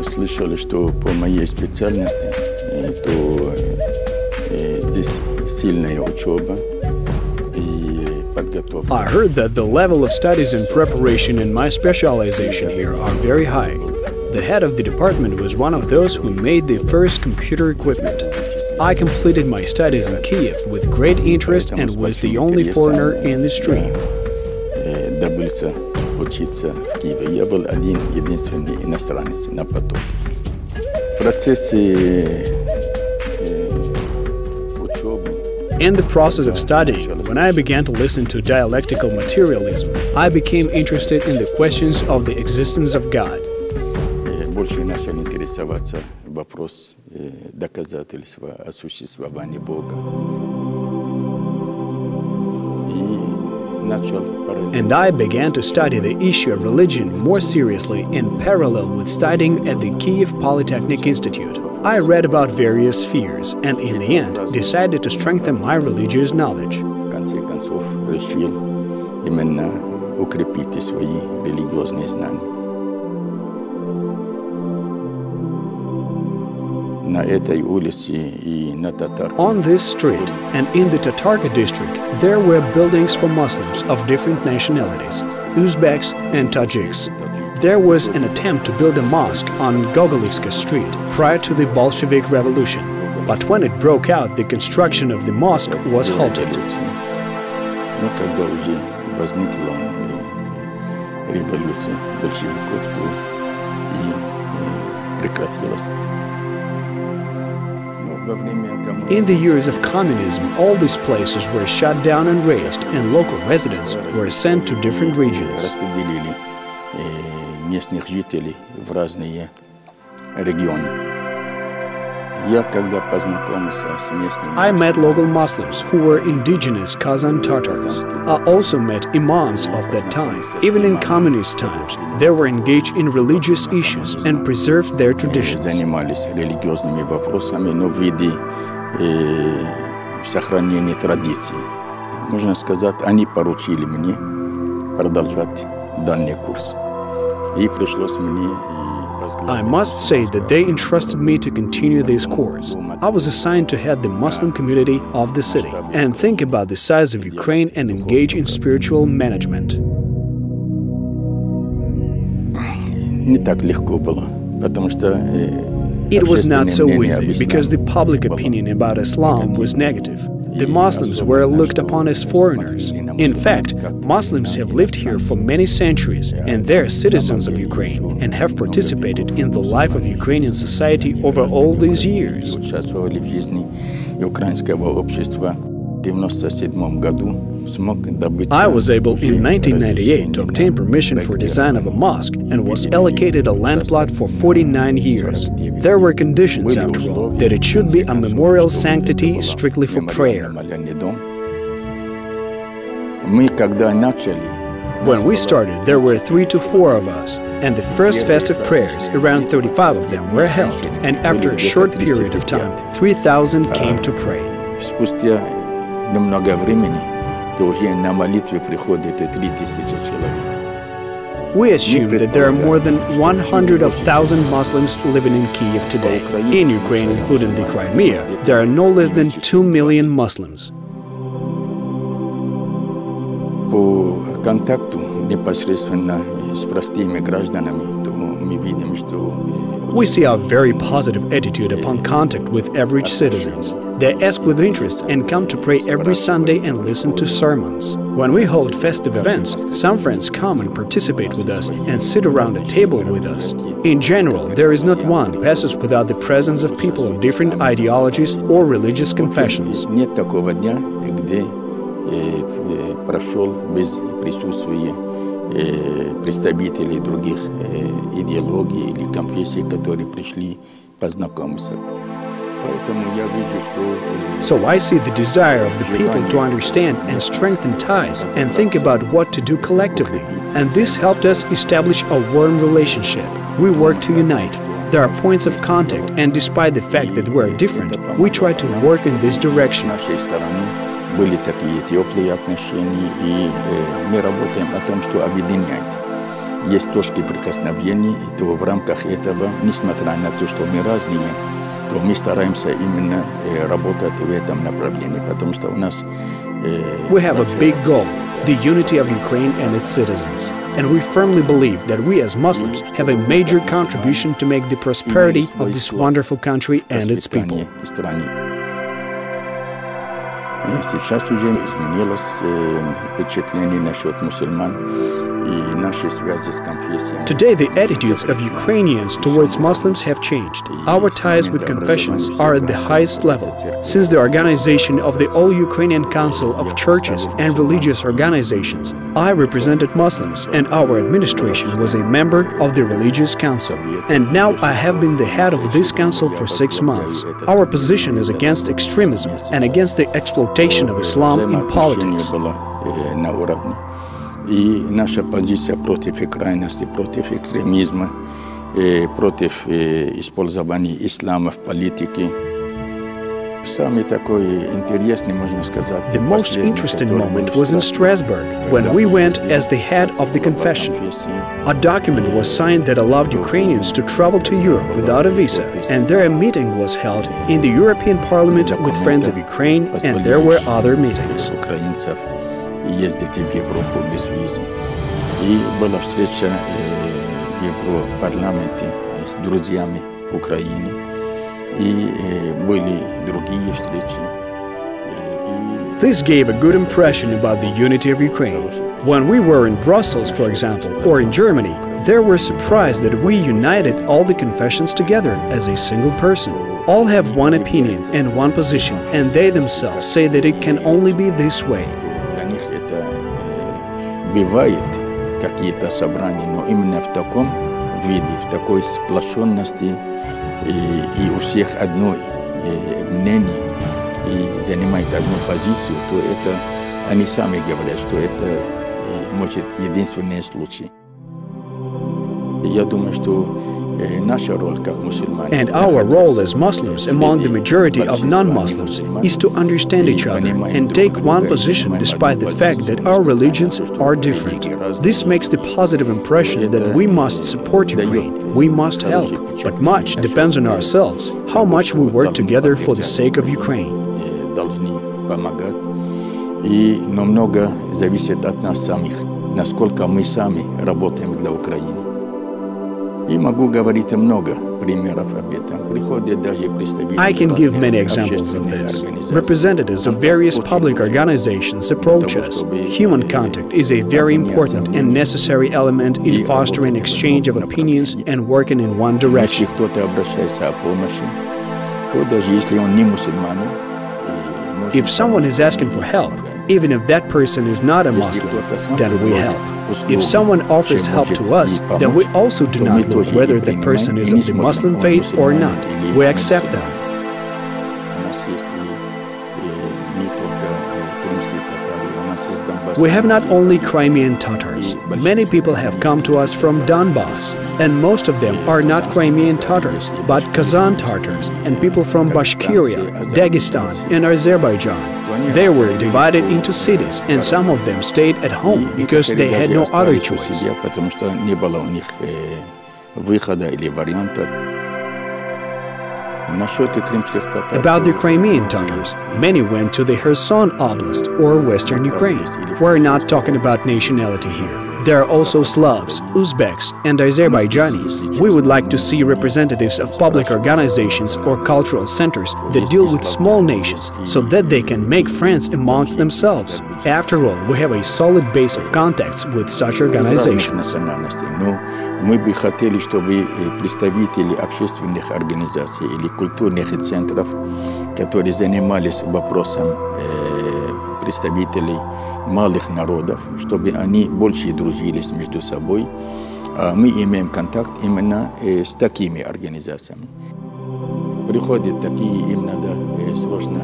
слышали, что по моей специальности, то здесь сильная учеба и подготовка. I heard that the level of studies and preparation in my specialization here are very high. The head of the department was one of those who made the first computer equipment. I completed my studies in Kiev with great interest and was the only foreigner in the stream. Добился учиться в Киеве. Я был единственный иностранец на потоке. В процессе учебы. In the process of studying, when I began to listen to dialectical materialism, I became interested in the questions of the existence of God. Больше начал интересоваться вопрос доказательства существования Бога. And I began to study the issue of religion more seriously in parallel with studying at the Kiev Polytechnic Institute. I read about various spheres and in the end decided to strengthen my religious knowledge. В конце концов решил именно укрепить свои религиозные знания. On this street and in the Tatarka district, there were buildings for Muslims of different nationalities, Uzbeks and Tajiks. There was an attempt to build a mosque on Gogolivska Street prior to the Bolshevik Revolution, but when it broke out, the construction of the mosque was halted. In the years of communism, all these places were shut down and razed, and local residents were sent to different regions. I met local Muslims who were indigenous Kazan Tatars. I also met imams of that time. Even in communist times, they were engaged in religious issues and preserved their traditions. Сохранение традиций. Можно сказать, они поручили мне продолжать данный курс. И пришлось мне I must say that they entrusted me to continue this course. I was assigned to head the Muslim community of the city and think about the size of Ukraine and engage in spiritual management. Не так легко было, потому что It was not so easy because the public opinion about Islam was negative. The Muslims were looked upon as foreigners. In fact, Muslims have lived here for many centuries and they're citizens of Ukraine and have participated in the life of Ukrainian society over all these years. I was able in 1998 to obtain permission for design of a mosque and was allocated a land plot for 49 years. There were conditions, after all, that it should be a memorial sanctity strictly for prayer. When we started, there were 3 to 4 of us, and the first festive prayers, around 35 of them, were held, and after a short period of time, 3,000 came to pray. Немного времени, то уже на молитве приходит 3,000 человек. We assume that there are more than 100,000 Muslims living in Kiev today. In Ukraine, including the Crimea, there are no less than 2 million Muslims. По контакту непосредственно с простыми гражданами, то мы видим, что we see a very positive attitude upon contact with average citizens. They ask with interest and come to pray every Sunday and listen to sermons. When we hold festive events, some friends come and participate with us and sit around a table with us. In general, there is not one passes without the presence of people of different ideologies or religious confessions. Нет такого дня, где прошел без присутствия представителей других идеологий или конфессий, которые пришли познакомиться. So I see the desire of the people to understand and strengthen ties and think about what to do collectively. And this helped us establish a warm relationship. We work to unite. There are points of contact, and despite the fact that we are different, we try to work in this direction. Были такие теплые отношения, и мы работаем о том, что объединяет. есть точки прикосновения, и то в рамках этого, несмотря на то, что мы разные, то мы стараемся именно работать в этом направлении, потому что у нас... We have a big goal, the unity of Ukraine and its citizens. And we firmly believe that we as Muslims have a major contribution to make the prosperity of this wonderful country and its people. Сейчас уже изменилось впечатление насчет мусульман и наши связи с конфессиями. Today, the attitudes of Ukrainians towards Muslims have changed. Our ties with confessions are at the highest level. Since the organization of the All-Ukrainian Council of Churches and Religious Organizations, I represented Muslims and our administration was a member of the Religious Council. And now I have been the head of this council for 6 months. Our position is against extremism and against the exploitation of Islam in politics. И наша позиция против крайности, против экстремизма, против использования ислама в политике. Самый такой интересный, можно сказать, The most interesting moment was in Strasbourg, when we went as the head of the confession. A document was signed that allowed Ukrainians to travel to Europe without a visa, and there a meeting was held in the European Parliament with Friends of Ukraine, and there were other meetings. Ездить в Европу без визы. И была встреча в Европарламенте с друзьями Украины. И были другие встречи. This gave a good impression about the unity of Ukraine. When we were in Brussels, for example, or in Germany, they were surprised that we united all the confessions together as a single person. All have one opinion and one position, and they themselves say that it can only be this way. Бывает какие-то собрания, но именно в таком виде, в такой сплоченности, и у всех одно мнение, и занимает одну позицию, то это они сами говорят, что это может единственный случай. Я думаю, что наша роль как мусульмане. And our role as Muslims among the majority of non-Muslims is to understand each other and take one position despite the fact that our religions are different. This makes the positive impression that we must support Ukraine, we must help, but much depends on ourselves, how much we work together for the sake of Ukraine. Должны помогать, но много зависит от нас самих, насколько мы сами работаем для Украины. И могу говорить много примеров об этом. Приходят даже представители. I can give many examples of this. Representatives of various public organizations approach us. Human contact is a very important and necessary element in fostering exchange of opinions and working in one direction. Если кто-то обращается о помощи, то даже если он не мусульманин. If someone is asking for help, even if that person is not a Muslim, then we help. If someone offers help to us, then we also do not look whether that person is of the Muslim faith or not. We accept them. We have not only Crimean Tatars. Many people have come to us from Donbass, and most of them are not Crimean Tatars, but Kazan Tatars and people from Bashkiria, Dagestan, and Azerbaijan. They were divided into cities, and some of them stayed at home because they had no other choice. About the Crimean Tatars, many went to the Kherson Oblast or Western Ukraine. We're not talking about nationality here. There are also Slavs, Uzbeks, and Azerbaijanis. We would like to see representatives of public organizations or cultural centers that deal with small nations so that they can make friends amongst themselves. After all, we have a solid base of contacts with such organizations. Мы бы хотели, чтобы представители общественных организаций или культурных центров, которые занимались вопросом представителей малых народов, чтобы они больше дружились между собой. Мы имеем контакт именно с такими организациями. Приходят такие, им надо срочно.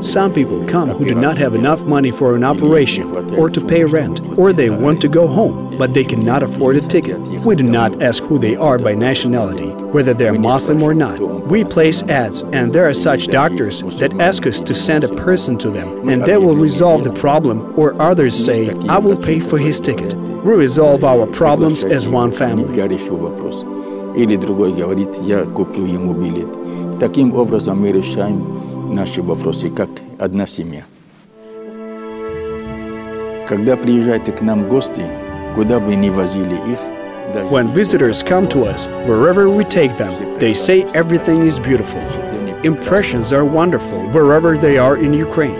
Some people come who do not have enough money for an operation or to pay rent, or they want to go home, but they cannot afford a ticket. We do not ask who they are by nationality, whether they are Muslim or not. We place ads, and there are such doctors that ask us to send a person to them, and they will resolve the problem, or others say, I will pay for his ticket. We resolve our problems as one family. Я решу вопрос. Или другой говорит, я куплю ему билет. Таким образом мы решаем наши вопросы, как одна семья. Когда приезжают к нам гости, куда бы ни возили их, When visitors come to us, wherever we take them, they say everything is beautiful. Impressions are wonderful wherever they are in Ukraine.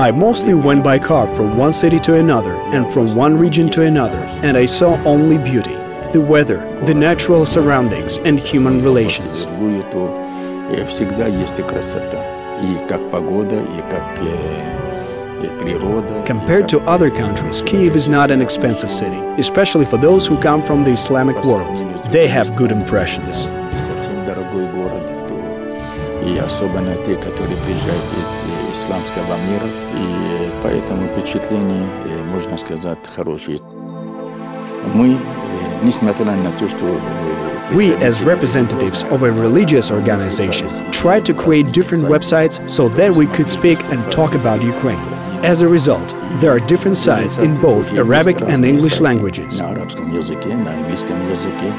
I mostly went by car from one city to another and from one region to another, and I saw only beauty, the weather, the natural surroundings, and human relations. Всегда есть красота, и как погода, и как природа. Compared to other countries, Kyiv is not an expensive city, especially for those who come from the Islamic world. They have good impressions. Совсем дорогой город, и особенно те, которые приезжают из исламского мира, и поэтому впечатления, можно сказать, хорошие. Мы, несмотря на то, что We, as representatives of a religious organization, tried to create different websites so that we could speak and talk about Ukraine. As a result, there are different sites in both Arabic and English languages. На арабском языке, на английском языке.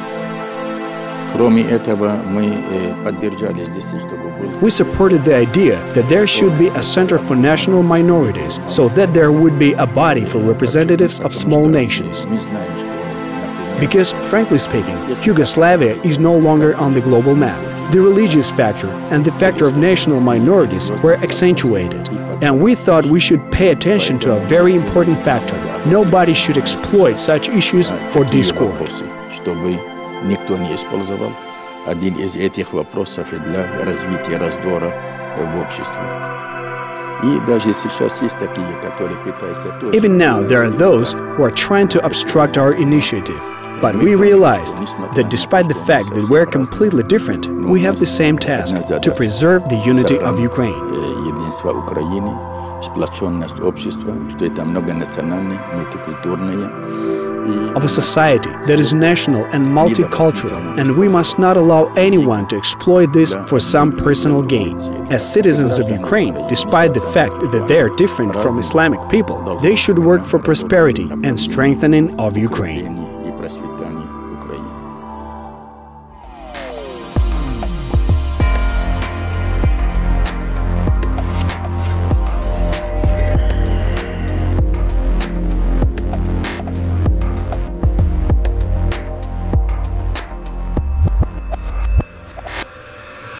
Кроме этого, мы поддержали здесь, чтобы был. We supported the idea that there should be a center for national minorities so that there would be a body for representatives of small nations. Because, frankly speaking, Yugoslavia is no longer on the global map. The religious factor and the factor of national minorities were accentuated. And we thought we should pay attention to a very important factor. Nobody should exploit such issues for discord. Чтобы никто не использовал один из этих вопросов для развития раздора в обществе. Even now, there are those who are trying to obstruct our initiative. But we realized that despite the fact that we're completely different, we have the same task to preserve the unity of Ukraine. Единство Украины, сплоченность общества, что это многонациональное, мультикультурное. Of a society that is national and multicultural, and we must not allow anyone to exploit this for some personal gain. As citizens of Ukraine, despite the fact that they are different from Islamic people, they should work for prosperity and strengthening of Ukraine.